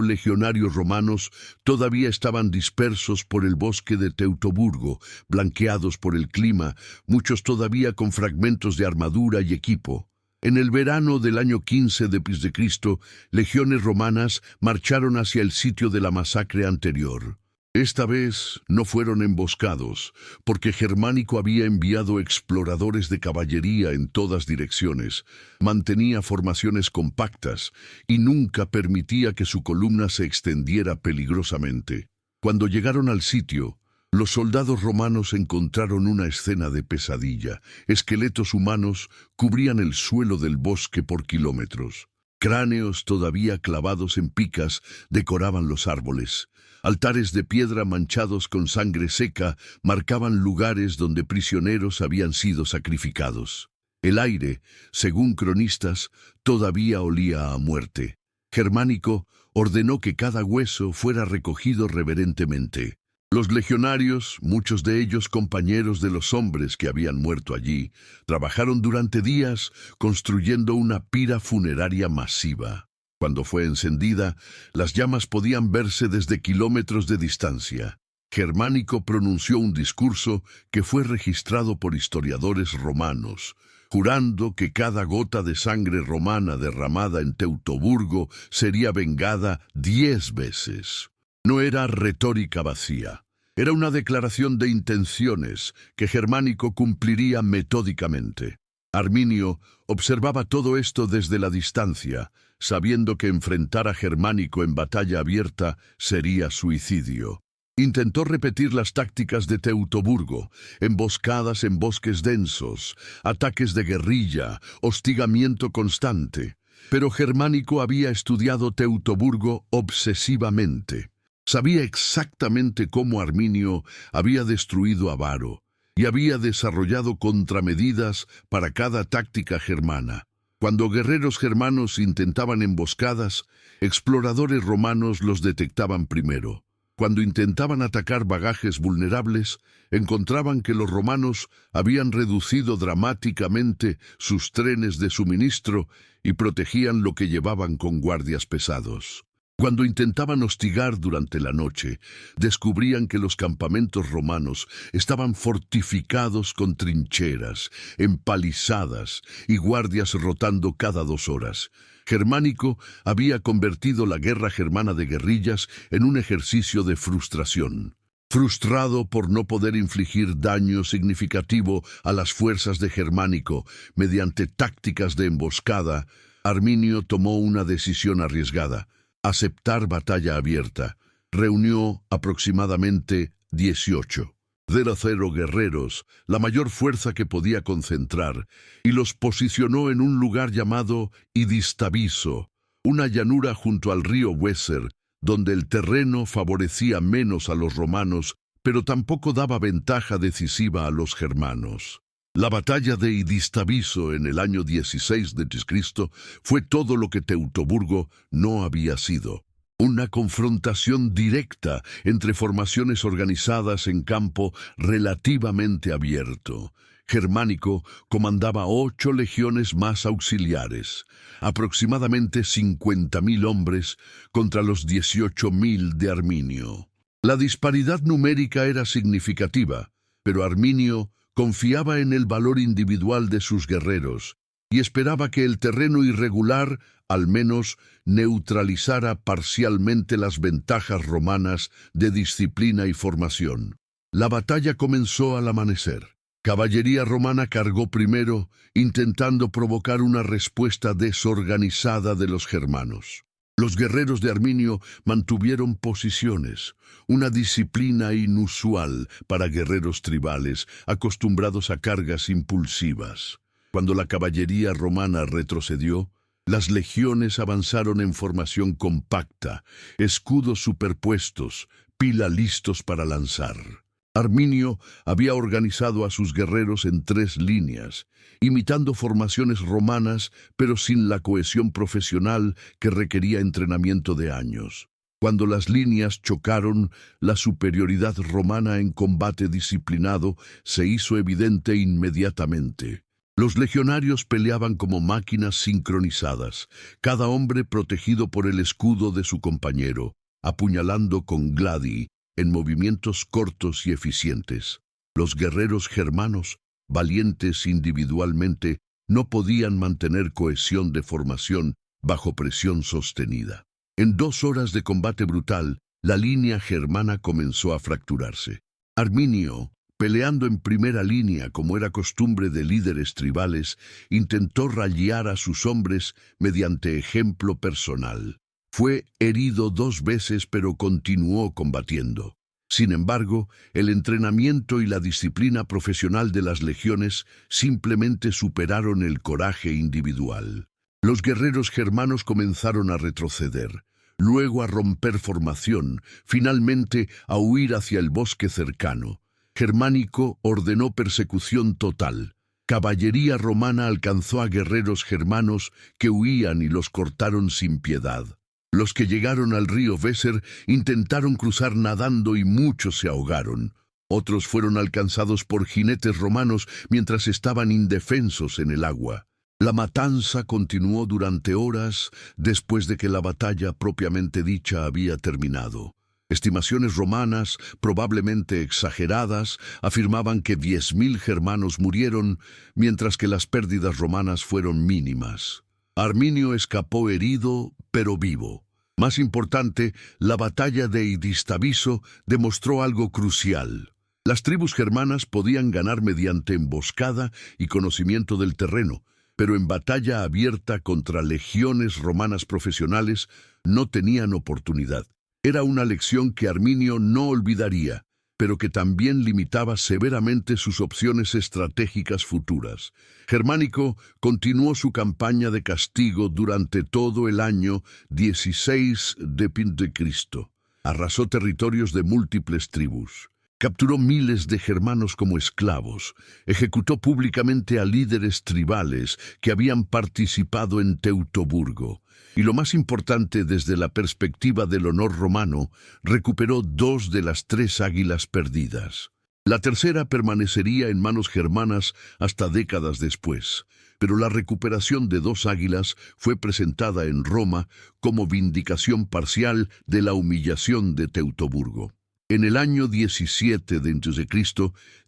legionarios romanos todavía estaban dispersos por el bosque de Teutoburgo, blanqueados por el clima, muchos todavía con fragmentos de armadura y equipo. En el verano del año 15 de Cristo, legiones romanas marcharon hacia el sitio de la masacre anterior. Esta vez no fueron emboscados, porque Germánico había enviado exploradores de caballería en todas direcciones, mantenía formaciones compactas y nunca permitía que su columna se extendiera peligrosamente. Cuando llegaron al sitio, los soldados romanos encontraron una escena de pesadilla. Esqueletos humanos cubrían el suelo del bosque por kilómetros. Cráneos todavía clavados en picas decoraban los árboles. Altares de piedra manchados con sangre seca marcaban lugares donde prisioneros habían sido sacrificados. El aire, según cronistas, todavía olía a muerte. Germánico ordenó que cada hueso fuera recogido reverentemente. Los legionarios, muchos de ellos compañeros de los hombres que habían muerto allí, trabajaron durante días construyendo una pira funeraria masiva. Cuando fue encendida, las llamas podían verse desde kilómetros de distancia. Germánico pronunció un discurso que fue registrado por historiadores romanos, jurando que cada gota de sangre romana derramada en Teutoburgo sería vengada 10 veces. No era retórica vacía. Era una declaración de intenciones que Germánico cumpliría metódicamente. Arminio observaba todo esto desde la distancia, sabiendo que enfrentar a Germánico en batalla abierta sería suicidio. Intentó repetir las tácticas de Teutoburgo: emboscadas en bosques densos, ataques de guerrilla, hostigamiento constante. Pero Germánico había estudiado Teutoburgo obsesivamente. Sabía exactamente cómo Arminio había destruido a Varo y había desarrollado contramedidas para cada táctica germana. Cuando guerreros germanos intentaban emboscadas, exploradores romanos los detectaban primero. Cuando intentaban atacar bagajes vulnerables, encontraban que los romanos habían reducido dramáticamente sus trenes de suministro y protegían lo que llevaban con guardias pesados. Cuando intentaban hostigar durante la noche, descubrían que los campamentos romanos estaban fortificados con trincheras, empalizadas y guardias rotando cada 2 horas. Germánico había convertido la guerra germana de guerrillas en un ejercicio de frustración. Frustrado por no poder infligir daño significativo a las fuerzas de Germánico mediante tácticas de emboscada, Arminio tomó una decisión arriesgada: aceptar batalla abierta. Reunió aproximadamente 18 guerreros, la mayor fuerza que podía concentrar, y los posicionó en un lugar llamado Idistaviso, una llanura junto al río Weser, donde el terreno favorecía menos a los romanos, pero tampoco daba ventaja decisiva a los germanos. La batalla de Idistaviso en el año 16 d.C. fue todo lo que Teutoburgo no había sido: una confrontación directa entre formaciones organizadas en campo relativamente abierto. Germánico comandaba 8 legiones más auxiliares, aproximadamente 50.000 hombres contra los 18.000 de Arminio. La disparidad numérica era significativa, pero Arminio confiaba en el valor individual de sus guerreros y esperaba que el terreno irregular al menos neutralizara parcialmente las ventajas romanas de disciplina y formación. La batalla comenzó al amanecer. Caballería romana cargó primero, intentando provocar una respuesta desorganizada de los germanos. Los guerreros de Arminio mantuvieron posiciones, una disciplina inusual para guerreros tribales acostumbrados a cargas impulsivas. Cuando la caballería romana retrocedió, las legiones avanzaron en formación compacta, escudos superpuestos, pila listos para lanzar. Arminio había organizado a sus guerreros en 3 líneas, imitando formaciones romanas, pero sin la cohesión profesional que requería entrenamiento de años. Cuando las líneas chocaron, la superioridad romana en combate disciplinado se hizo evidente inmediatamente. Los legionarios peleaban como máquinas sincronizadas, cada hombre protegido por el escudo de su compañero, apuñalando con gladi en movimientos cortos y eficientes. Los guerreros germanos, valientes individualmente, no podían mantener cohesión de formación bajo presión sostenida. En 2 horas de combate brutal, la línea germana comenzó a fracturarse. Arminio, peleando en primera línea como era costumbre de líderes tribales, intentó ralliar a sus hombres mediante ejemplo personal. Fue herido 2 veces, pero continuó combatiendo. Sin embargo, el entrenamiento y la disciplina profesional de las legiones simplemente superaron el coraje individual. Los guerreros germanos comenzaron a retroceder, luego a romper formación, finalmente a huir hacia el bosque cercano. Germánico ordenó persecución total. Caballería romana alcanzó a guerreros germanos que huían y los cortaron sin piedad. Los que llegaron al río Weser intentaron cruzar nadando y muchos se ahogaron. Otros fueron alcanzados por jinetes romanos mientras estaban indefensos en el agua. La matanza continuó durante horas después de que la batalla propiamente dicha había terminado. Estimaciones romanas, probablemente exageradas, afirmaban que 10.000 germanos murieron, mientras que las pérdidas romanas fueron mínimas. Arminio escapó herido, pero vivo. Más importante, la batalla de Edistaviso demostró algo crucial. Las tribus germanas podían ganar mediante emboscada y conocimiento del terreno, pero en batalla abierta contra legiones romanas profesionales no tenían oportunidad. Era una lección que Arminio no olvidaría, pero que también limitaba severamente sus opciones estratégicas futuras. Germánico continuó su campaña de castigo durante todo el año 16 de Cristo. Arrasó territorios de múltiples tribus. Capturó miles de germanos como esclavos, ejecutó públicamente a líderes tribales que habían participado en Teutoburgo, y lo más importante desde la perspectiva del honor romano, recuperó 2 de las 3 águilas perdidas. La tercera permanecería en manos germanas hasta décadas después, pero la recuperación de 2 águilas fue presentada en Roma como vindicación parcial de la humillación de Teutoburgo. En el año 17 d.C.,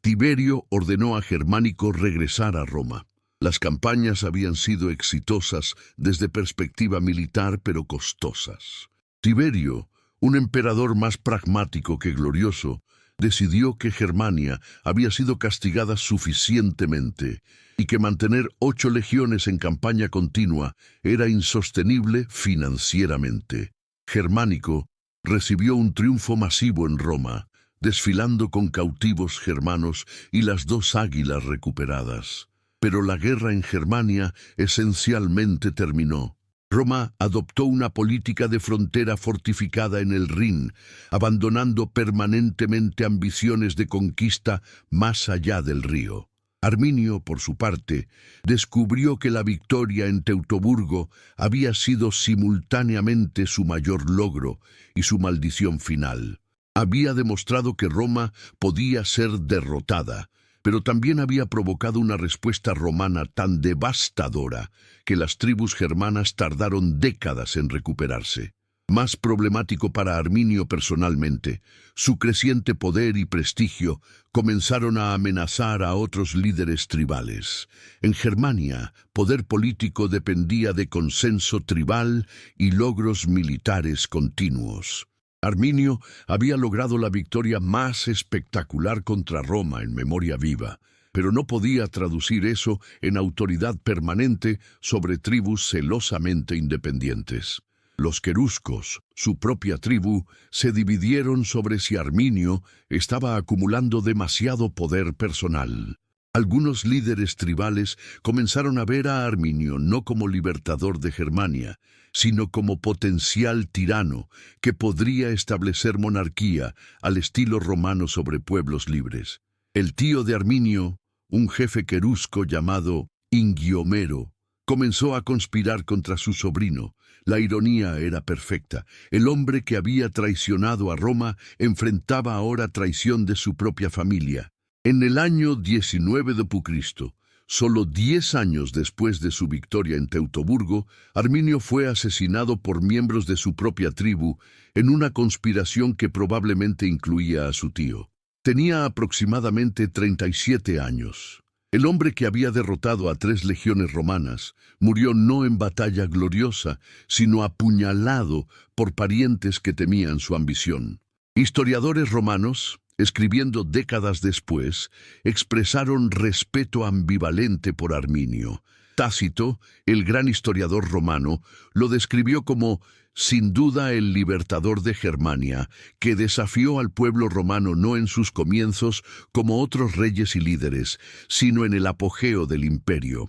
Tiberio ordenó a Germánico regresar a Roma. Las campañas habían sido exitosas desde perspectiva militar, pero costosas. Tiberio, un emperador más pragmático que glorioso, decidió que Germania había sido castigada suficientemente y que mantener 8 legiones en campaña continua era insostenible financieramente. Germánico recibió un triunfo masivo en Roma, desfilando con cautivos germanos y las 2 águilas recuperadas. Pero la guerra en Germania esencialmente terminó. Roma adoptó una política de frontera fortificada en el Rin, abandonando permanentemente ambiciones de conquista más allá del río. Arminio, por su parte, descubrió que la victoria en Teutoburgo había sido simultáneamente su mayor logro y su maldición final. Había demostrado que Roma podía ser derrotada, pero también había provocado una respuesta romana tan devastadora que las tribus germanas tardaron décadas en recuperarse. Más problemático para Arminio personalmente, su creciente poder y prestigio comenzaron a amenazar a otros líderes tribales. En Germania, poder político dependía de consenso tribal y logros militares continuos. Arminio había logrado la victoria más espectacular contra Roma en memoria viva, pero no podía traducir eso en autoridad permanente sobre tribus celosamente independientes. Los queruscos, su propia tribu, se dividieron sobre si Arminio estaba acumulando demasiado poder personal. Algunos líderes tribales comenzaron a ver a Arminio no como libertador de Germania, sino como potencial tirano que podría establecer monarquía al estilo romano sobre pueblos libres. El tío de Arminio, un jefe querusco llamado Ingiomero, comenzó a conspirar contra su sobrino. La ironía era perfecta. El hombre que había traicionado a Roma enfrentaba ahora traición de su propia familia. En el año 19 d.C., solo 10 años después de su victoria en Teutoburgo, Arminio fue asesinado por miembros de su propia tribu en una conspiración que probablemente incluía a su tío. Tenía aproximadamente 37 años. El hombre que había derrotado a 3 legiones romanas murió no en batalla gloriosa, sino apuñalado por parientes que temían su ambición. Historiadores romanos, escribiendo décadas después, expresaron respeto ambivalente por Arminio. Tácito, el gran historiador romano, lo describió como sin duda el libertador de Germania, que desafió al pueblo romano no en sus comienzos como otros reyes y líderes, sino en el apogeo del imperio.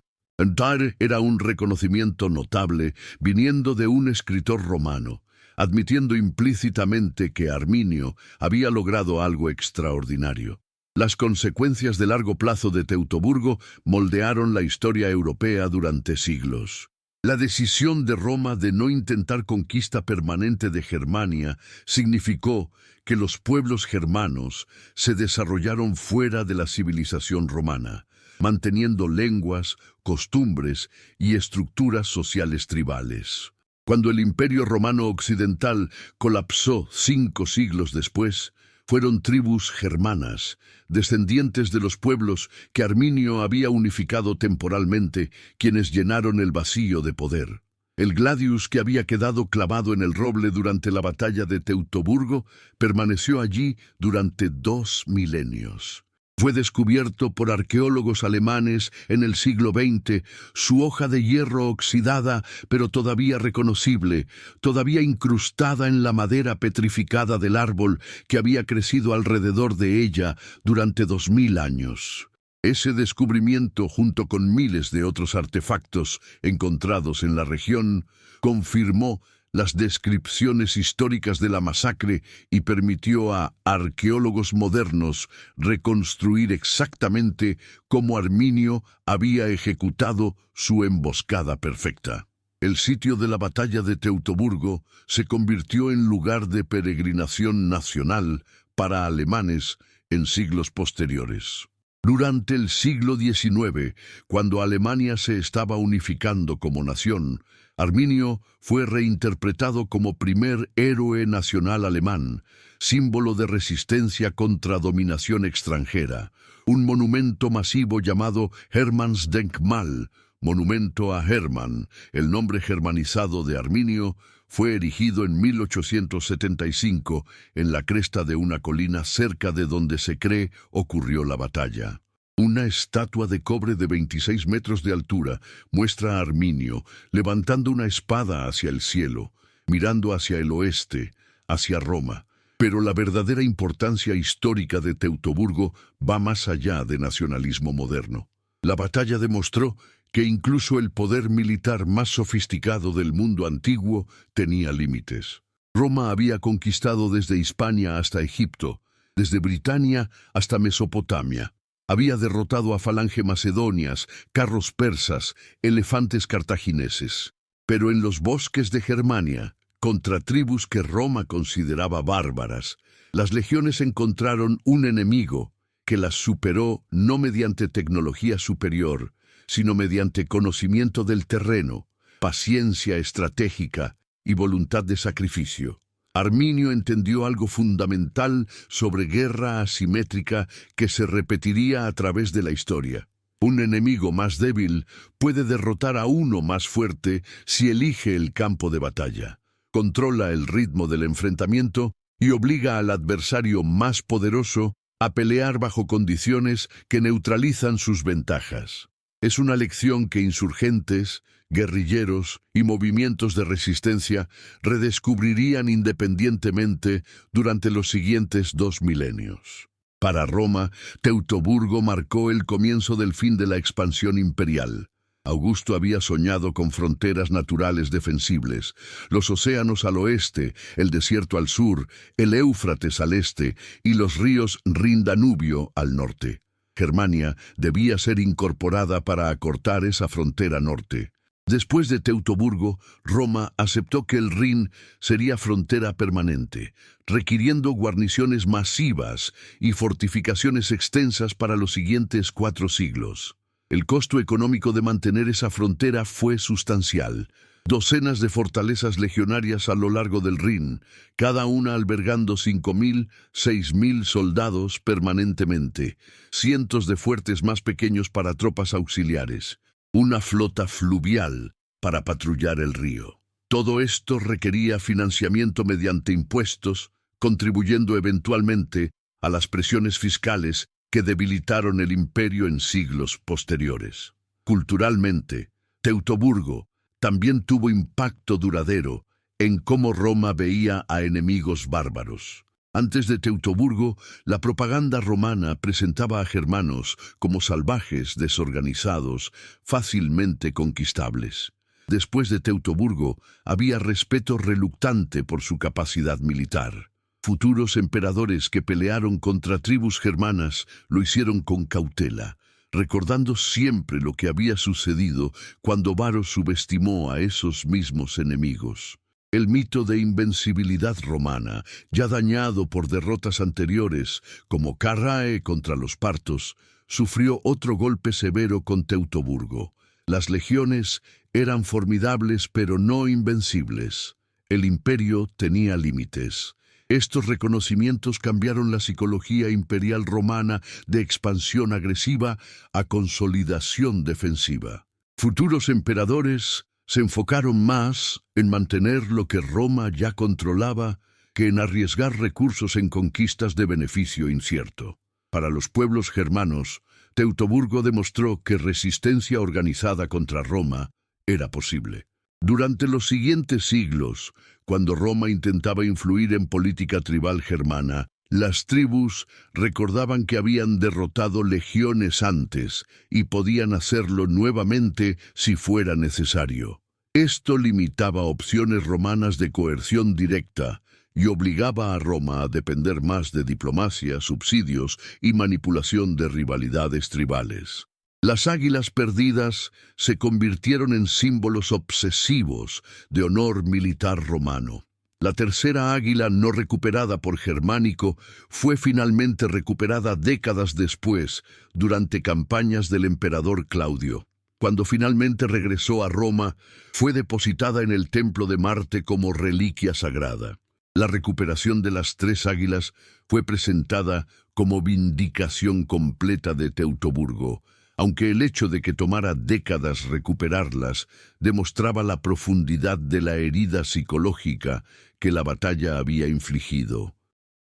Tal era un reconocimiento notable viniendo de un escritor romano, admitiendo implícitamente que Arminio había logrado algo extraordinario. Las consecuencias de largo plazo de Teutoburgo moldearon la historia europea durante siglos. La decisión de Roma de no intentar conquista permanente de Germania significó que los pueblos germanos se desarrollaron fuera de la civilización romana. manteniendo lenguas, costumbres y estructuras sociales tribales. Cuando el Imperio Romano Occidental colapsó 5 siglos después, fueron tribus germanas, descendientes de los pueblos que Arminio había unificado temporalmente, quienes llenaron el vacío de poder. El gladius que había quedado clavado en el roble durante la batalla de Teutoburgo permaneció allí durante 2 milenios. Fue descubierto por arqueólogos alemanes en el siglo XX, su hoja de hierro oxidada, pero todavía reconocible, todavía incrustada en la madera petrificada del árbol que había crecido alrededor de ella durante 2000 años. Ese descubrimiento, junto con miles de otros artefactos encontrados en la región, confirmó las descripciones históricas de la masacre y permitió a arqueólogos modernos reconstruir exactamente cómo Arminio había ejecutado su emboscada perfecta. El sitio de la batalla de Teutoburgo se convirtió en lugar de peregrinación nacional para alemanes en siglos posteriores. Durante el siglo XIX, cuando Alemania se estaba unificando como nación, Arminio fue reinterpretado como primer héroe nacional alemán, símbolo de resistencia contra dominación extranjera. Un monumento masivo llamado Hermannsdenkmal, monumento a Hermann, el nombre germanizado de Arminio, fue erigido en 1875 en la cresta de una colina cerca de donde se cree ocurrió la batalla. Una estatua de cobre de 26 metros de altura muestra a Arminio levantando una espada hacia el cielo, mirando hacia el oeste, hacia Roma. Pero la verdadera importancia histórica de Teutoburgo va más allá de nacionalismo moderno. La batalla demostró que incluso el poder militar más sofisticado del mundo antiguo tenía límites. Roma había conquistado desde Hispania hasta Egipto, desde Britania hasta Mesopotamia. Había derrotado a falange macedonias, carros persas, elefantes cartagineses. Pero en los bosques de Germania, contra tribus que Roma consideraba bárbaras, las legiones encontraron un enemigo que las superó no mediante tecnología superior, sino mediante conocimiento del terreno, paciencia estratégica y voluntad de sacrificio. Arminio entendió algo fundamental sobre guerra asimétrica que se repetiría a través de la historia. Un enemigo más débil puede derrotar a uno más fuerte si elige el campo de batalla. Controla el ritmo del enfrentamiento y obliga al adversario más poderoso a pelear bajo condiciones que neutralizan sus ventajas. Es una lección que insurgentes, guerrilleros y movimientos de resistencia redescubrirían independientemente durante los siguientes 2 milenios. Para Roma, Teutoburgo marcó el comienzo del fin de la expansión imperial. Augusto había soñado con fronteras naturales defensibles, los océanos al oeste, el desierto al sur, el Éufrates al este y los ríos Rin-Danubio al norte. Germania debía ser incorporada para acortar esa frontera norte. Después de Teutoburgo, Roma aceptó que el Rin sería frontera permanente, requiriendo guarniciones masivas y fortificaciones extensas para los siguientes 4 siglos. El costo económico de mantener esa frontera fue sustancial. Docenas de fortalezas legionarias a lo largo del Rin, cada una albergando 5.000, 6.000 soldados permanentemente, cientos de fuertes más pequeños para tropas auxiliares, una flota fluvial para patrullar el río. Todo esto requería financiamiento mediante impuestos, contribuyendo eventualmente a las presiones fiscales que debilitaron el imperio en siglos posteriores. Culturalmente, Teutoburgo también tuvo impacto duradero en cómo Roma veía a enemigos bárbaros. Antes de Teutoburgo, la propaganda romana presentaba a germanos como salvajes, desorganizados, fácilmente conquistables. Después de Teutoburgo, había respeto reluctante por su capacidad militar. Futuros emperadores que pelearon contra tribus germanas lo hicieron con cautela, recordando siempre lo que había sucedido cuando Varo subestimó a esos mismos enemigos. El mito de invencibilidad romana, ya dañado por derrotas anteriores, como Carrae contra los partos, sufrió otro golpe severo con Teutoburgo. Las legiones eran formidables pero no invencibles. El imperio tenía límites. Estos reconocimientos cambiaron la psicología imperial romana de expansión agresiva a consolidación defensiva. Futuros emperadores se enfocaron más en mantener lo que Roma ya controlaba que en arriesgar recursos en conquistas de beneficio incierto. Para los pueblos germanos, Teutoburgo demostró que resistencia organizada contra Roma era posible. Durante los siguientes siglos, cuando Roma intentaba influir en política tribal germana, las tribus recordaban que habían derrotado legiones antes y podían hacerlo nuevamente si fuera necesario. Esto limitaba opciones romanas de coerción directa y obligaba a Roma a depender más de diplomacia, subsidios y manipulación de rivalidades tribales. Las águilas perdidas se convirtieron en símbolos obsesivos de honor militar romano. La tercera águila no recuperada por Germánico fue finalmente recuperada décadas después, durante campañas del emperador Claudio. Cuando finalmente regresó a Roma, fue depositada en el templo de Marte como reliquia sagrada. La recuperación de las tres águilas fue presentada como vindicación completa de Teutoburgo, aunque el hecho de que tomara décadas recuperarlas demostraba la profundidad de la herida psicológica que la batalla había infligido.